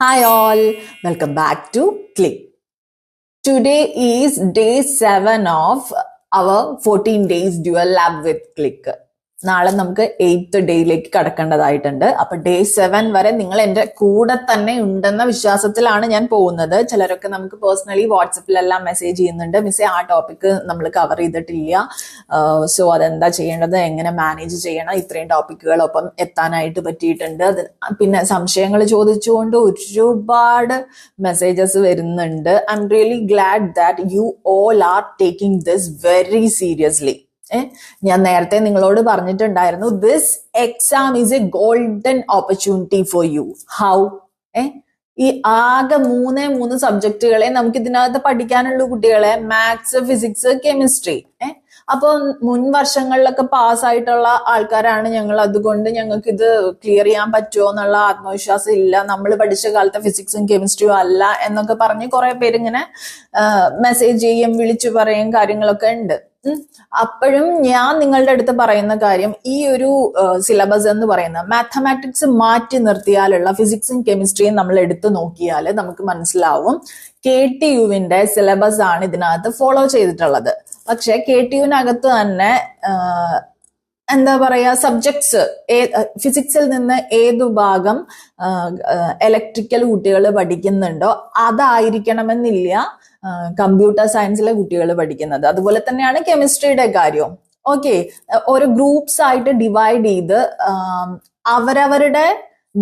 Hi all, welcome back to Click. Today is day 7 of our 14 days dual lab with Click. നാളെ നമുക്ക് 8th ഡേയിലേക്ക് കടക്കേണ്ടതായിട്ടുണ്ട്. അപ്പൊ day 7 വരെ നിങ്ങൾ എന്റെ കൂടെ തന്നെ ഉണ്ടെന്ന വിശ്വാസത്തിലാണ് ഞാൻ പോകുന്നത്. ചിലരൊക്കെ നമുക്ക് പേഴ്സണലി വാട്സപ്പിലെല്ലാം മെസ്സേജ് ചെയ്യുന്നുണ്ട്, മിസ്സേ ആ ടോപ്പിക് നമ്മൾ കവർ ചെയ്തിട്ടില്ല, സോ അതെന്താ ചെയ്യേണ്ടത്, എങ്ങനെ മാനേജ് ചെയ്യണം, ഇത്രയും ടോപ്പിക്കുകളൊപ്പം എത്താനായിട്ട് പറ്റിയിട്ടുണ്ട്. അത് പിന്നെ സംശയങ്ങൾ ചോദിച്ചുകൊണ്ട് ഒരുപാട് മെസ്സേജസ് വരുന്നുണ്ട്. I am really GLAAD that you all are taking this very seriously. ഞാൻ നേരത്തെ നിങ്ങളോട് പറഞ്ഞിട്ടുണ്ടായിരുന്നു, this exam is A golden opportunity for you. How? ഈ ആകെ മൂന്ന് സബ്ജക്റ്റുകളെ നമുക്ക് ഇതിനകത്ത് പഠിക്കാനുള്ളൂ കുട്ടികളെ, മാത്സ്, ഫിസിക്സ്, കെമിസ്ട്രി. അപ്പൊ മുൻ വർഷങ്ങളിലൊക്കെ പാസ്സായിട്ടുള്ള ആൾക്കാരാണ് ഞങ്ങൾ, അതുകൊണ്ട് ഞങ്ങൾക്ക് ഇത് ക്ലിയർ ചെയ്യാൻ പറ്റുമോ എന്നുള്ള ആത്മവിശ്വാസം ഇല്ല, നമ്മൾ പഠിച്ച കാലത്തെ ഫിസിക്സും കെമിസ്ട്രിയും അല്ല എന്നൊക്കെ പറഞ്ഞ് കുറെ പേരിങ്ങനെ മെസ്സേജ് ചെയ്യും, വിളിച്ചു പറയും, കാര്യങ്ങളൊക്കെ ഉണ്ട്. അപ്പോഴും ഞാൻ നിങ്ങളുടെ അടുത്ത് പറയുന്ന കാര്യം, ഈ ഒരു സിലബസ് എന്ന് പറയുന്ന മാത്തമാറ്റിക്സ് മാറ്റി നിർത്തിയാലുള്ള ഫിസിക്സും കെമിസ്ട്രിയും നമ്മൾ എടുത്തു നോക്കിയാൽ നമുക്ക് മനസ്സിലാവും KTUവിന്റെ സിലബസ് ആണ് ഇതിനകത്ത് ഫോളോ ചെയ്തിട്ടുള്ളത്. പക്ഷെ KTUവിനകത്ത് തന്നെ എന്താ പറയാ, സബ്ജക്ട്സ് ഫിസിക്സിൽ നിന്ന് ഏതു ഭാഗം ഇലക്ട്രിക്കൽ കുട്ടികൾ പഠിക്കുന്നുണ്ടോ അതായിരിക്കണമെന്നില്ല കമ്പ്യൂട്ടർ സയൻസിലെ കുട്ടികൾ പഠിക്കുന്നത്. അതുപോലെ തന്നെയാണ് കെമിസ്ട്രിയുടെ കാര്യവും. ഓക്കെ, ഓരോ ഗ്രൂപ്പ്സ് ആയിട്ട് ഡിവൈഡ് ചെയ്ത് അവരവരുടെ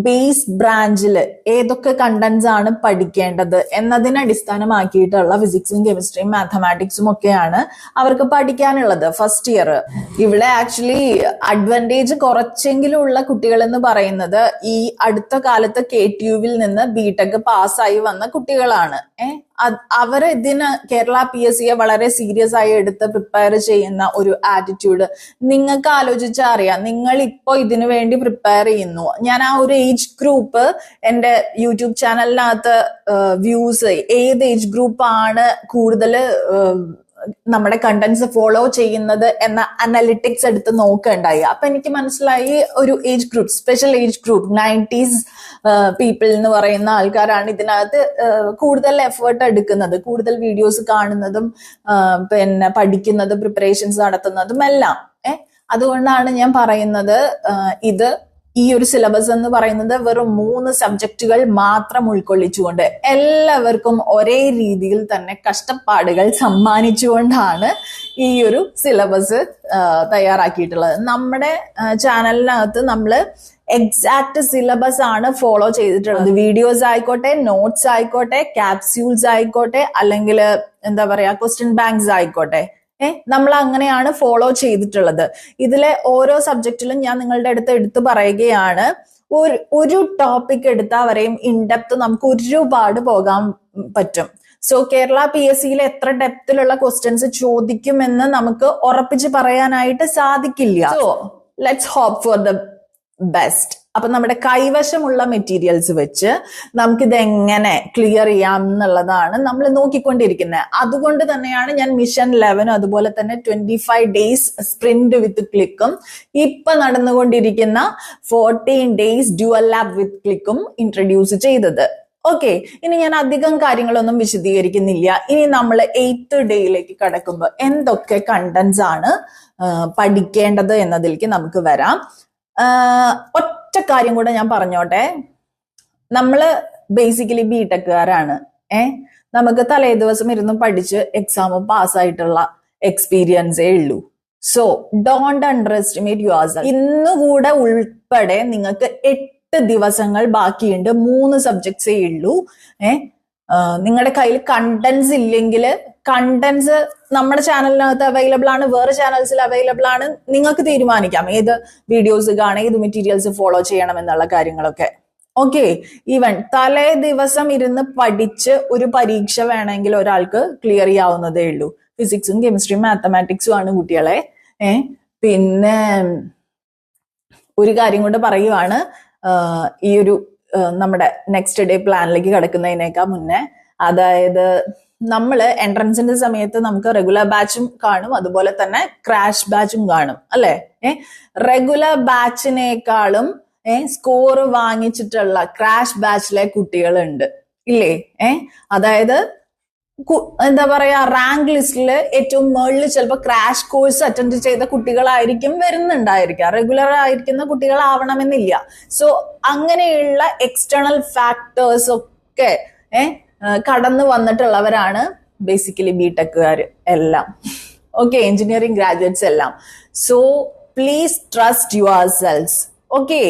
ബേസ് ബ്രാഞ്ചിൽ ഏതൊക്കെ കണ്ടന്റ്സ് ആണ് പഠിക്കേണ്ടത് എന്നതിനെ അടിസ്ഥാനമാക്കിയിട്ടുള്ള ഫിസിക്സും കെമിസ്ട്രിയും മാത്തമാറ്റിക്സും ഒക്കെയാണ് അവർക്ക് പഠിക്കാനുള്ളത് ഫസ്റ്റ് ഇയർ. ഇവിടെ ആക്ച്വലി അഡ്വാൻറ്റേജ് കുറച്ചെങ്കിലും ഉള്ള കുട്ടികൾ എന്ന് പറയുന്നത് ഈ അടുത്ത കാലത്ത് KTUവിൽ നിന്ന് ബിടെക് പാസ്സായി വന്ന കുട്ടികളാണ്. അവര് ഇതിന് കേരള PSCയെ വളരെ സീരിയസ് ആയി എടുത്ത് പ്രിപ്പയർ ചെയ്യുന്ന ഒരു ആറ്റിറ്റ്യൂഡ് നിങ്ങൾക്ക് ആലോചിച്ചാൽ അറിയാം. നിങ്ങൾ ഇപ്പോ ഇതിനു വേണ്ടി പ്രിപ്പയർ ചെയ്യുന്നു. ഞാൻ ആ ഒരു ഏജ് ഗ്രൂപ്പ് എന്റെ യൂട്യൂബ് ചാനലിനകത്ത് വ്യൂസ് ഏത് ഏജ് ഗ്രൂപ്പാണ് കൂടുതൽ നമ്മുടെ കണ്ടന്റ്സ് ഫോളോ ചെയ്യുന്നത് എന്ന അനലിറ്റിക്സ് എടുത്ത് നോക്കുകയുണ്ടായി. അപ്പൊ എനിക്ക് മനസ്സിലായി ഒരു age group, special age group 90s people എന്ന് പറയുന്ന ആൾക്കാരാണ് ഇതിനകത്ത് കൂടുതൽ എഫേർട്ട് എടുക്കുന്നത്, കൂടുതൽ വീഡിയോസ് കാണുന്നതും പിന്നെ പഠിക്കുന്നതും പ്രിപ്പറേഷൻസ് നടത്തുന്നതും എല്ലാം. അതുകൊണ്ടാണ് ഞാൻ പറയുന്നത്, ഇത് ഈ ഒരു സിലബസ് എന്ന് പറയുന്നത് വെറും 3 സബ്ജക്റ്റുകൾ മാത്രം ഉൾക്കൊള്ളിച്ചുകൊണ്ട് എല്ലാവർക്കും ഒരേ രീതിയിൽ തന്നെ കഷ്ടപ്പാടുകൾ സമ്മാനിച്ചുകൊണ്ടാണ് ഈ ഒരു സിലബസ് തയ്യാറാക്കിയിട്ടുള്ളത്. നമ്മുടെ ചാനലിനകത്ത് നമ്മൾ എക്സാക്ട് സിലബസ് ആണ് ഫോളോ ചെയ്തിട്ടുള്ളത്. വീഡിയോസ് ആയിക്കോട്ടെ, നോട്ട്സ് ആയിക്കോട്ടെ, ക്യാപ്സ്യൂൾസ് ആയിക്കോട്ടെ, അല്ലെങ്കിൽ എന്താ പറയാ ക്വസ്റ്റ്യൻ ബാങ്ക്സ് ആയിക്കോട്ടെ, നമ്മൾ അങ്ങനെയാണ് ഫോളോ ചെയ്തിട്ടുള്ളത്. ഇതിലെ ഓരോ സബ്ജക്റ്റിലും ഞാൻ നിങ്ങളുടെ അടുത്ത് എടുത്തു പറയുകയാണ്, ഒരു ടോപ്പിക് എടുത്താൽ വരെയും ഇൻഡെപ്ത് നമുക്ക് ഒരുപാട് പോകാൻ പറ്റും. സോ കേരള PSCയിൽ എത്ര ഡെപ്തിലുള്ള ക്വസ്റ്റ്യൻസ് ചോദിക്കുമെന്ന് നമുക്ക് ഉറപ്പിച്ച് പറയാനായിട്ട് സാധിക്കില്ല. So let's hope for the best. അപ്പൊ നമ്മുടെ കൈവശമുള്ള മെറ്റീരിയൽസ് വെച്ച് നമുക്കിത് എങ്ങനെ ക്ലിയർ ചെയ്യാം എന്നുള്ളതാണ് നമ്മൾ നോക്കിക്കൊണ്ടിരിക്കുന്നത്. അതുകൊണ്ട് തന്നെയാണ് ഞാൻ മിഷൻ 11 അതുപോലെ തന്നെ 25 days സ്പ്രിന്റ് വിത്ത് ക്ലിക്കും ഇപ്പൊ നടന്നുകൊണ്ടിരിക്കുന്ന 14 days ഡ്യുവൽ ലാബ് വിത്ത് ക്ലിക്കും ഇൻട്രൊഡ്യൂസ് ചെയ്തത്. ഓക്കെ, ഇനി ഞാൻ അധികം കാര്യങ്ങളൊന്നും വിശദീകരിക്കുന്നില്ല. ഇനി നമ്മൾ 8th ഡേയിലേക്ക് കടക്കുമ്പോൾ എന്തൊക്കെ കണ്ടന്റ്സ് ആണ് പഠിക്കേണ്ടത് എന്നതിലേക്ക് നമുക്ക് വരാം. ഒറ്റ കാര്യം കൂടെ ഞാൻ പറഞ്ഞോട്ടെ, നമ്മള് ബേസിക്കലി ബിടെക്കുകാരാണ്. നമുക്ക് തലേ ദിവസം ഇരുന്ന് പഠിച്ച് എക്സാം പാസ്സായിട്ടുള്ള എക്സ്പീരിയൻസേ ഉള്ളൂ. So don't underestimate yourself. ഇന്നുകൂടെ ഉൾപ്പെടെ നിങ്ങൾക്ക് 8 ദിവസങ്ങൾ ബാക്കിയുണ്ട്, 3 സബ്ജക്ട്സേ ഉള്ളൂ. നിങ്ങളുടെ കയ്യിൽ കണ്ടന്റ്സ് ഇല്ലെങ്കിൽ, കണ്ടന്റ്സ് നമ്മുടെ ചാനലിനകത്ത് അവൈലബിൾ ആണ്, വേറെ ചാനൽസിൽ അവൈലബിൾ ആണ്. നിങ്ങൾക്ക് തീരുമാനിക്കാം ഏത് വീഡിയോസ് കാണാം, ഏത് മെറ്റീരിയൽസ് ഫോളോ ചെയ്യണം എന്നുള്ള കാര്യങ്ങളൊക്കെ. ഓക്കെ, ഈവൻ തലേ ദിവസം ഇരുന്ന് പഠിച്ച് ഒരു പരീക്ഷ വേണമെങ്കിൽ ഒരാൾക്ക് ക്ലിയർ ചെയ്യാവുന്നതേ ഉള്ളൂ. ഫിസിക്സും കെമിസ്ട്രിയും മാത്തമാറ്റിക്സും ആണ് കുട്ടികളെ. പിന്നെ ഒരു കാര്യം കൊണ്ട് പറയുവാണ്, ഈ ഒരു നമ്മുടെ നെക്സ്റ്റ് ഡേ പ്ലാനിലേക്ക് കിടക്കുന്നതിനേക്കാൾ മുന്നേ, അതായത് നമ്മൾ എൻട്രൻസിന്റെ സമയത്ത് നമുക്ക് റെഗുലർ ബാച്ചും കാണും, അതുപോലെ തന്നെ ക്രാഷ് ബാച്ചും കാണും അല്ലെ. റെഗുലർ ബാച്ചിനേക്കാളും സ്കോർ വാങ്ങിച്ചിട്ടുള്ള ക്രാഷ് ബാച്ചിലെ കുട്ടികളുണ്ട് ഇല്ലേ? അതായത് എന്താ പറയാ, റാങ്ക് ലിസ്റ്റില് ഏറ്റവും മുകളിൽ ചിലപ്പോൾ ക്രാഷ് കോഴ്സ് അറ്റൻഡ് ചെയ്ത കുട്ടികളായിരിക്കും വരുന്നുണ്ടായിരിക്കുക. റെഗുലർ ആയിരിക്കുന്ന കുട്ടികളാവണമെന്നില്ല. സോ അങ്ങനെയുള്ള എക്സ്റ്റേണൽ ഫാക്ടേഴ്സ് ഒക്കെ കടന്നു വന്നിട്ടുള്ളവരാണ് ബേസിക്കലി ബിടെക്കുകാർ എല്ലാം. ഓക്കെ, എഞ്ചിനീയറിംഗ് ഗ്രാജുവേറ്റ്സ് എല്ലാം. So please trust your cells. Okay,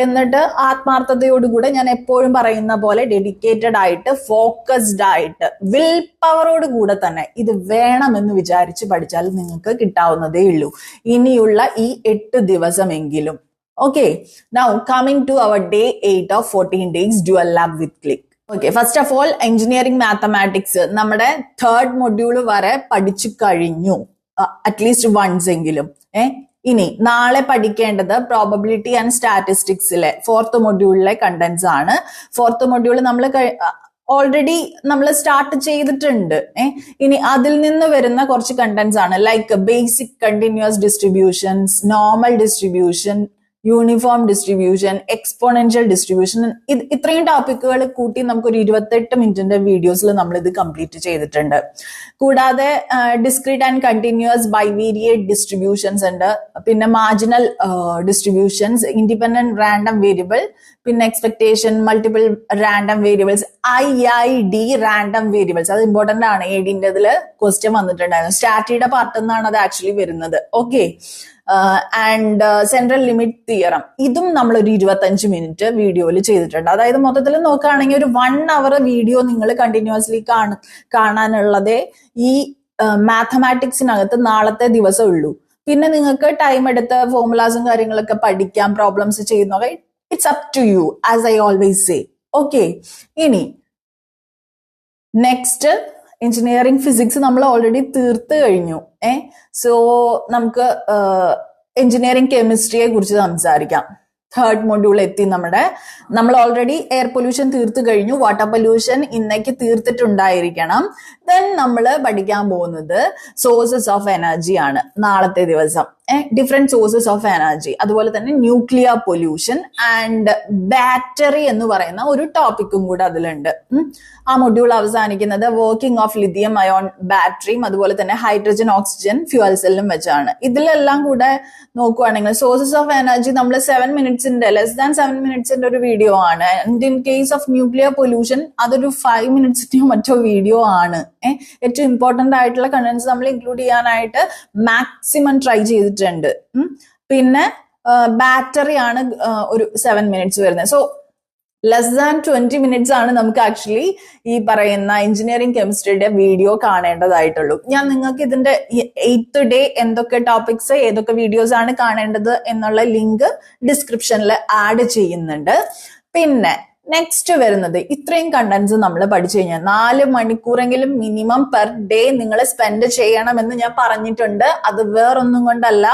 എന്നിട്ട് ആത്മാർത്ഥതയോടുകൂടെ ഞാൻ എപ്പോഴും പറയുന്ന പോലെ ഡെഡിക്കേറ്റഡ് ആയിട്ട്, ഫോക്കസ്ഡ് ആയിട്ട്, വിൽ പവറോട് കൂടെ തന്നെ ഇത് വേണമെന്ന് വിചാരിച്ച് പഠിച്ചാൽ നിങ്ങൾക്ക് കിട്ടാവുന്നതേ ഉള്ളൂ ഇനിയുള്ള ഈ 8 ദിവസമെങ്കിലും. Okay, now coming to our day 8 of 14 days dual lab with click. Okay, first of all engineering mathematics നമ്മുടെ 3rd മൊഡ്യൂൾ വരെ പഠിച്ചു കഴിഞ്ഞു, അറ്റ്ലീസ്റ്റ് വൺസ് എങ്കിലും. ഇനി നാളെ പഠിക്കേണ്ടത് പ്രോബബിലിറ്റി ആൻഡ് സ്റ്റാറ്റിസ്റ്റിക്സിലെ 4th മൊഡ്യൂളിലെ കണ്ടന്റ്സ് ആണ്. 4th മൊഡ്യൂൾ നമ്മൾ ഓൾറെഡി നമ്മൾ സ്റ്റാർട്ട് ചെയ്തിട്ടുണ്ട്. ഇനി അതിൽ നിന്ന് വരുന്ന കുറച്ച് കണ്ടന്റ്സ് ആണ്, like basic continuous distributions, normal distribution, uniform distribution, exponential distribution. ഇത്രയും ടോപ്പിക്കുകൾ കൂട്ടി നമുക്കൊരു 28 മിനിറ്റിന്റെ വീഡിയോസിൽ നമ്മൾ ഇത് കംപ്ലീറ്റ് ചെയ്തിട്ടുണ്ട്. കൂടാതെ discrete and continuous bivariate distributions ഉണ്ട്, പിന്നെ marginal distributions, independent random variable, പിന്നെ expectation, multiple random variables, IID random variables. അത് ഇമ്പോർട്ടന്റ് ആണ്, ADന്റെ ഇതില് ക്വസ്റ്റ്യൻ വന്നിട്ടുണ്ടായിരുന്നു. സ്റ്റാറ്റിയുടെ പാർട്ട് എന്നാണ് അത് ആക്ച്വലി വരുന്നത്. Okay, and central limit theorem, ഇതും നമ്മളൊരു 25 മിനിറ്റ് വീഡിയോയിൽ ചെയ്തിട്ടുണ്ട്. അതായത് മൊത്തത്തിൽ നോക്കുകയാണെങ്കിൽ ഒരു 1 hour വീഡിയോ നിങ്ങൾ കണ്ടിന്യൂസ്ലി കാണാനുള്ളതേ ഈ മാത്തമാറ്റിക്സിനകത്ത് നാളത്തെ ദിവസം ഉള്ളൂ. പിന്നെ നിങ്ങൾക്ക് ടൈം എടുത്ത് ഫോർമുലാസും കാര്യങ്ങളൊക്കെ പഠിക്കാം, പ്രോബ്ലംസ് ചെയ്യുന്നവ, it's up to you, as I always say. Okay, ഇനി നെക്സ്റ്റ് എഞ്ചിനീയറിംഗ് ഫിസിക്സ് നമ്മൾ ഓൾറെഡി തീർത്ത് കഴിഞ്ഞു. സോ നമുക്ക് എഞ്ചിനീയറിംഗ് കെമിസ്ട്രിയെ കുറിച്ച് സംസാരിക്കാം. 3rd മൊഡ്യൂൾ എത്തി നമ്മൾ ഓൾറെഡി എയർ പൊല്യൂഷൻ തീർത്ത് കഴിഞ്ഞു, വാട്ടർ പൊല്യൂഷൻ ഇന്നേക്ക് തീർത്തിട്ടുണ്ടായിരിക്കണം. ദെൻ നമ്മൾ പഠിക്കാൻ പോകുന്നത് സോഴ്സസ് ഓഫ് എനർജി ആണ് നാളത്തെ ദിവസം. ഡിഫറെന്റ് സോഴ്സസ് ഓഫ് എനർജി, അതുപോലെ തന്നെ ന്യൂക്ലിയർ പൊല്യൂഷൻ ആൻഡ് ബാറ്ററി എന്ന് പറയുന്ന ഒരു ടോപ്പിക്കും കൂടെ അതിലുണ്ട്. ആ മൊഡ്യൂൾ അവസാനിക്കുന്നത് വർക്കിംഗ് ഓഫ് ലിഥിയം അയോൺ ബാറ്ററിയും അതുപോലെ തന്നെ ഹൈഡ്രജൻ ഓക്സിജൻ ഫ്യൂവൽ സെല്ലും വെച്ചാണ്. ഇതിലെല്ലാം കൂടെ നോക്കുവാണെങ്കിൽ സോഴ്സസ് ഓഫ് എനർജി നമ്മൾ 7 മിനിറ്റ്സിന്റെ ലെസ് ദാൻ 7 മിനിറ്റ്സിന്റെ ഒരു വീഡിയോ ആണ്. And in case of nuclear pollution അതൊരു 5 മിനിറ്റ്സിന്റെയോ മറ്റോ വീഡിയോ ആണ്. ഏറ്റവും ഇമ്പോർട്ടന്റ് ആയിട്ടുള്ള കണ്ടന്റ്സ് നമ്മൾ ഇൻക്ലൂഡ് ചെയ്യാനായിട്ട് മാക്സിമം ട്രൈ ചെയ്തിട്ടുണ്ട്. പിന്നെ ബാറ്ററി ആണ് ഒരു 7 മിനിറ്റ്സ് വരുന്നത്. സോ ലെസ് ദാൻ 20 മിനിറ്റ്സ് ആണ് നമുക്ക് ആക്ച്വലി ഈ പറയുന്ന എഞ്ചിനീയറിംഗ് കെമിസ്ട്രിയുടെ വീഡിയോ കാണേണ്ടതായിട്ടുള്ളൂ. ഞാൻ നിങ്ങൾക്ക് ഇതിന്റെ 8th ഡേ എന്തൊക്കെ ടോപ്പിക്സ്, ഏതൊക്കെ വീഡിയോസ് ആണ് കാണേണ്ടത് എന്നുള്ള ലിങ്ക് ഡിസ്ക്രിപ്ഷനിൽ ആഡ് ചെയ്യുന്നുണ്ട്. പിന്നെ നെക്സ്റ്റ് വരുന്നത്, ഇത്രയും കണ്ടന്റ്സ് നമ്മൾ പഠിച്ചു കഴിഞ്ഞാൽ 4 മണിക്കൂറെങ്കിലും മിനിമം പെർ ഡേ നിങ്ങൾ സ്പെൻഡ് ചെയ്യണമെന്ന് ഞാൻ പറഞ്ഞിട്ടുണ്ട്. അത് വേറൊന്നും കൊണ്ടല്ല,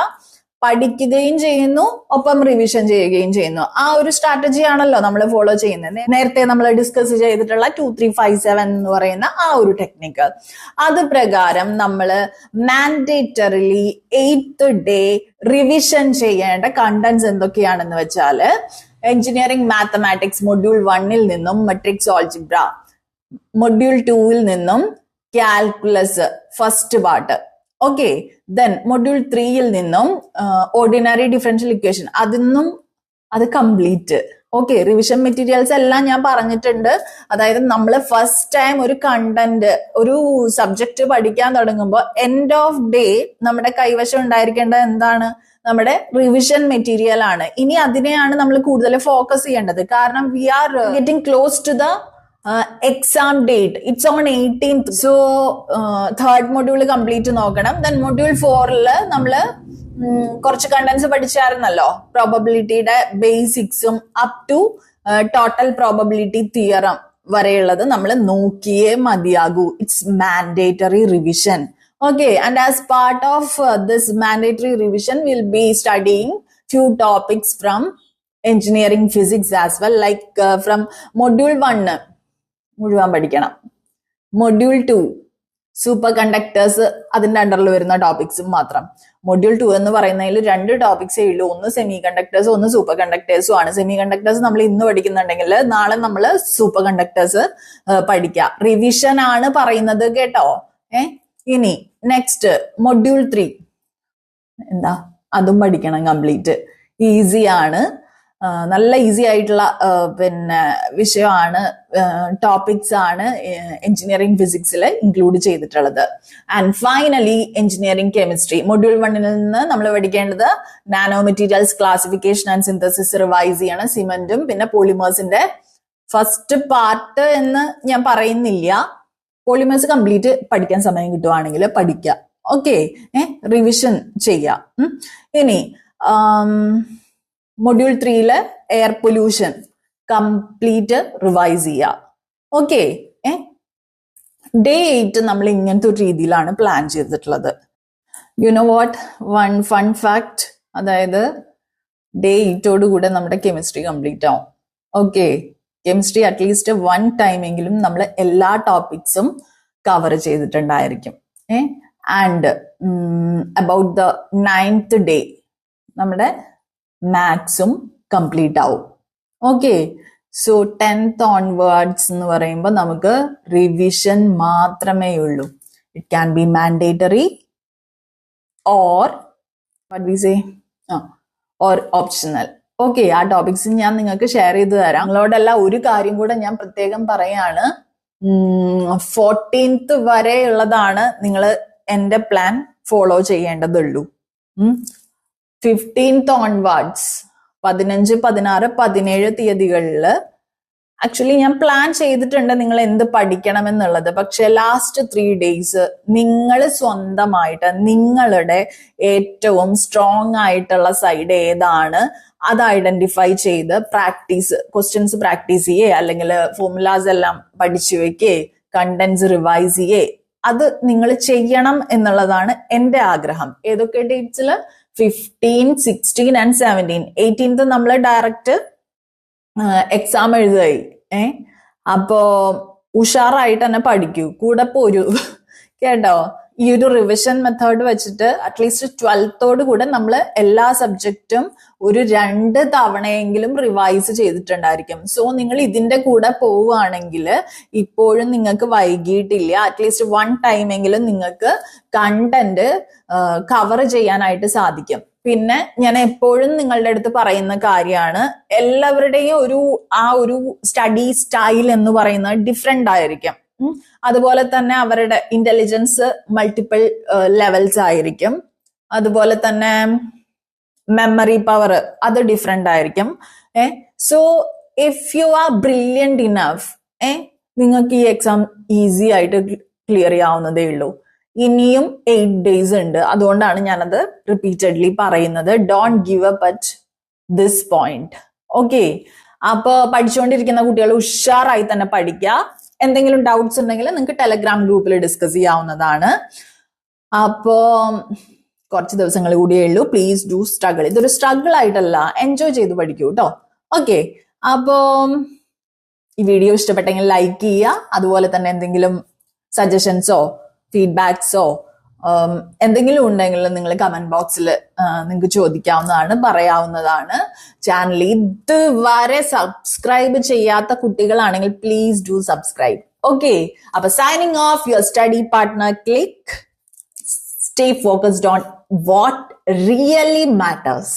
പഠിക്കുകയും ചെയ്യുന്നു, ഒപ്പം റിവിഷൻ ചെയ്യുകയും ചെയ്യുന്നു. ആ ഒരു സ്ട്രാറ്റജി ആണല്ലോ നമ്മൾ ഫോളോ ചെയ്യുന്നത്. നേരത്തെ നമ്മൾ ഡിസ്കസ് ചെയ്തിട്ടുള്ള 2357 എന്ന് പറയുന്ന ആ ഒരു ടെക്നിക്ക്, അത് പ്രകാരം നമ്മൾ മാൻഡേറ്ററിലി 8th ഡേ റിവിഷൻ ചെയ്യേണ്ട കണ്ടന്റ്സ് എന്തൊക്കെയാണെന്ന് വെച്ചാൽ, എഞ്ചിനീയറിംഗ് മാത്തമാറ്റിക്സ് മൊഡ്യൂൾ 1 നിന്നും മെട്രിക്സ് ഓൾജിബ്ര, മൊഡ്യൂൾ 2 നിന്നും calculus first part. Okay, then module 3 നിന്നും ഓർഡിനറി ഡിഫറൻഷ്യൽ ഇക്വേഷൻ, അത് കംപ്ലീറ്റ്. ഓക്കെ, റിവിഷൻ മെറ്റീരിയൽസ് എല്ലാം ഞാൻ പറഞ്ഞിട്ടുണ്ട്. അതായത് നമ്മൾ ഫസ്റ്റ് ടൈം ഒരു കണ്ടന്റ്, ഒരു സബ്ജക്ട് പഠിക്കാൻ തുടങ്ങുമ്പോൾ എൻഡ് ഓഫ് ഡേ നമ്മുടെ കൈവശം ഉണ്ടായിരിക്കേണ്ടത് എന്താണ്? നമ്മുടെ റിവിഷൻ മെറ്റീരിയൽ ആണ്. ഇനി അതിനെയാണ് നമ്മൾ കൂടുതൽ ഫോക്കസ് ചെയ്യേണ്ടത്. കാരണം we are getting close to the exam date. It's on 18th. So 3rd module complete നോക്കണം. ദെൻ മൊഡ്യൂൾ 4 നമ്മള് കുറച്ച് കണ്ടന്റ്സ് പഠിച്ചായിരുന്നല്ലോ, പ്രോബബിലിറ്റിയുടെ ബേസിക്സും up to total probability theorem വരെയുള്ളത് നമ്മൾ നോക്കിയേ മതിയാകൂ. It's mandatory revision. Okay, and as part of this mandatory revision, we'll be studying few topics from engineering physics as well, like from module 1 മുഴുവൻ പഠിക്കണം, module 2 സൂപ്പർ കണ്ടക്ടേഴ്സ് അതിന്റെ അണ്ടറിൽ വരുന്ന ടോപ്പിക്സും മാത്രം. മൊഡ്യൂൾ 2 എന്ന് പറയുന്നതിൽ 2 ടോപ്പിക്സേ ഉള്ളൂ. ഒന്ന് സെമി കണ്ടക്ടേഴ്സും ഒന്ന് സൂപ്പർ കണ്ടക്ടേഴ്സും ആണ്. സെമി കണ്ടക്ടേഴ്സ് നമ്മൾ ഇന്ന് പഠിക്കുന്നുണ്ടെങ്കിൽ നാളെ നമ്മൾ സൂപ്പർ കണ്ടക്ടേഴ്സ് പഠിക്കാം. റിവിഷൻ ആണ് പറയുന്നത് കേട്ടോ. ഇനി നെക്സ്റ്റ് മൊഡ്യൂൾ 3 എന്താ, അതും പഠിക്കണം കംപ്ലീറ്റ്. ഈസിയാണ്, നല്ല ഈസി ആയിട്ടുള്ള പിന്നെ വിഷയമാണ്, ടോപ്പിക്സ് ആണ് എഞ്ചിനീയറിംഗ് ഫിസിക്സിൽ ഇൻക്ലൂഡ് ചെയ്തിട്ടുള്ളത്. And finally engineering chemistry module 1 നിന്ന് നമ്മൾ പഠിക്കേണ്ടത് nano materials classification and synthesis revise ചെയ്യണം. സിമെന്റും പിന്നെ പോളിമേഴ്സിന്റെ ഫസ്റ്റ് പാർട്ട് എന്ന് ഞാൻ പറയുന്നില്ല. പോളിമേഴ്സ് കംപ്ലീറ്റ് പഠിക്കാൻ സമയം കിട്ടുവാണെങ്കിൽ പഠിക്കാം. ഓക്കെ, റിവിഷൻ ചെയ്യാം. ഇനി module 3 air pollution complete revise ചെയ്യാം. ഓക്കെ, ഡേ 8 നമ്മൾ ഇങ്ങനത്തെ ഒരു രീതിയിലാണ് പ്ലാൻ ചെയ്തിട്ടുള്ളത്. You know what, one fun fact, അതായത് ഡേ 8 കൂടെ നമ്മുടെ കെമിസ്ട്രി കംപ്ലീറ്റ് ആവും. ഓക്കെ, കെമിസ്ട്രി അറ്റ്ലീസ്റ്റ് 1 ടൈമെങ്കിലും നമ്മൾ എല്ലാ ടോപ്പിക്സും കവർ ചെയ്തിട്ടുണ്ടായിരിക്കും. And about the 9th day നമ്മുടെ മാത്സും കംപ്ലീറ്റ് ആവും. ഓക്കെ, സോ 10th ഓൺവേർഡ്സ് എന്ന് പറയുമ്പോൾ നമുക്ക് റിവിഷൻ മാത്രമേ ഉള്ളൂ. It can be mandatory or what we say or optional. Okay, ആ ടോപ്പിക്സ് ഞാൻ നിങ്ങൾക്ക് ഷെയർ ചെയ്ത് തരാം. നിങ്ങളോടെല്ലാം ഒരു കാര്യം കൂടെ ഞാൻ പ്രത്യേകം പറയാണ്. 14th വരെ ഉള്ളതാണ് നിങ്ങൾ എന്റെ പ്ലാൻ ഫോളോ ചെയ്യേണ്ടതുള്ളൂ. 15th ഓൺവേർഡ്സ് 15, 16, 17 തീയതികളിൽ ആക്ച്വലി ഞാൻ പ്ലാൻ ചെയ്തിട്ടുണ്ട് നിങ്ങൾ എന്ത് പഠിക്കണം എന്നുള്ളത്. പക്ഷെ ലാസ്റ്റ് 3 ഡേയ്സ് നിങ്ങൾ സ്വന്തമായിട്ട് നിങ്ങളുടെ ഏറ്റവും സ്ട്രോങ് ആയിട്ടുള്ള സൈഡ് ഏതാണ് അത് ഐഡന്റിഫൈ ചെയ്ത് ക്വസ്റ്റ്യൻസ് പ്രാക്ടീസ് ചെയ്യേ, അല്ലെങ്കിൽ ഫോർമുലാസ് എല്ലാം പഠിച്ചു വെക്കേ, കണ്ടന്റ്സ് റിവൈസ് ചെയ്യേ, അത് നിങ്ങൾ ചെയ്യണം എന്നുള്ളതാണ് എന്റെ ആഗ്രഹം. ഏതൊക്കെ ഡേറ്റ്സിൽ? 15, 16 and 17. 18th നമ്മൾ ഡയറക്റ്റ് എക്സാം എഴുതുകയായി. അപ്പോ ഉഷാറായിട്ട് തന്നെ പഠിക്കൂ, കൂടെ പോരൂ കേട്ടോ. ഈ ഒരു റിവിഷൻ മെത്തേഡ് വെച്ചിട്ട് അറ്റ്ലീസ്റ്റ് 12th കൂടെ നമ്മൾ എല്ലാ സബ്ജക്റ്റും ഒരു 2 തവണയെങ്കിലും റിവൈസ് ചെയ്തിട്ടുണ്ടായിരിക്കും. സോ നിങ്ങൾ ഇതിന്റെ കൂടെ പോവുകയാണെങ്കിൽ ഇപ്പോഴും നിങ്ങൾക്ക് വൈകിട്ടില്ല. അറ്റ്ലീസ്റ്റ് 1 ടൈമെങ്കിലും നിങ്ങൾക്ക് കണ്ടന്റ് കവർ ചെയ്യാനായിട്ട് സാധിക്കും. പിന്നെ ഞാൻ എപ്പോഴും നിങ്ങളുടെ അടുത്ത് പറയുന്ന കാര്യമാണ്, എല്ലാവരുടെയും ഒരു സ്റ്റഡി സ്റ്റൈൽ എന്ന് പറയുന്നത് ഡിഫറെന്റ് ആയിരിക്കും. അതുപോലെ തന്നെ അവരുടെ ഇന്റലിജൻസ് മൾട്ടിപ്പിൾ ലെവൽസ് ആയിരിക്കും. അതുപോലെ തന്നെ മെമ്മറി പവർ അത് ഡിഫറെന്റ് ആയിരിക്കും. So if you are brilliant enough, നിങ്ങൾക്ക് ഈ എക്സാം ഈസി ആയിട്ട് ക്ലിയർ ചെയ്യാവുന്നതേ ഉള്ളൂ. ഇനിയും 8 days ഉണ്ട്. അതുകൊണ്ടാണ് ഞാനത് റിപ്പീറ്റഡ്ലി പറയുന്നത്. Don't give up at this point. Okay, അപ്പൊ പഠിച്ചുകൊണ്ടിരിക്കുന്ന കുട്ടികൾ ഉഷാറായി തന്നെ പഠിക്കുക. എന്തെങ്കിലും ഡൗട്ട്സ് ഉണ്ടെങ്കിൽ നിങ്ങൾക്ക് ടെലഗ്രാം ഗ്രൂപ്പിൽ ഡിസ്കസ് ചെയ്യാവുന്നതാണ്. അപ്പോ കുറച്ച് ദിവസങ്ങൾ കൂടിയേ ഉള്ളൂ. Please do struggle. ഇതൊരു സ്ട്രഗിൾ ആയിട്ടല്ല, എൻജോയ് ചെയ്ത് പഠിക്കൂ കേട്ടോ. ഓക്കെ, അപ്പോ ഈ വീഡിയോ ഇഷ്ടപ്പെട്ടെങ്കിൽ ലൈക്ക് ചെയ്യുക. അതുപോലെ തന്നെ എന്തെങ്കിലും സജഷൻസോ ഫീഡ്ബാക്സോ എന്തെങ്കിലും ഉണ്ടെങ്കിൽ നിങ്ങൾ കമന്റ് ബോക്സിൽ നിങ്ങൾക്ക് ചോദിക്കാവുന്നതാണ്, പറയാവുന്നതാണ്. ചാനൽ ഇതുവരെ സബ്സ്ക്രൈബ് ചെയ്യാത്ത കുട്ടികളാണെങ്കിൽ പ്ലീസ് ഡു സബ്സ്ക്രൈബ്. ഓക്കെ, അപ്പൊ signing off your study partner click. Stay focused on what really matters.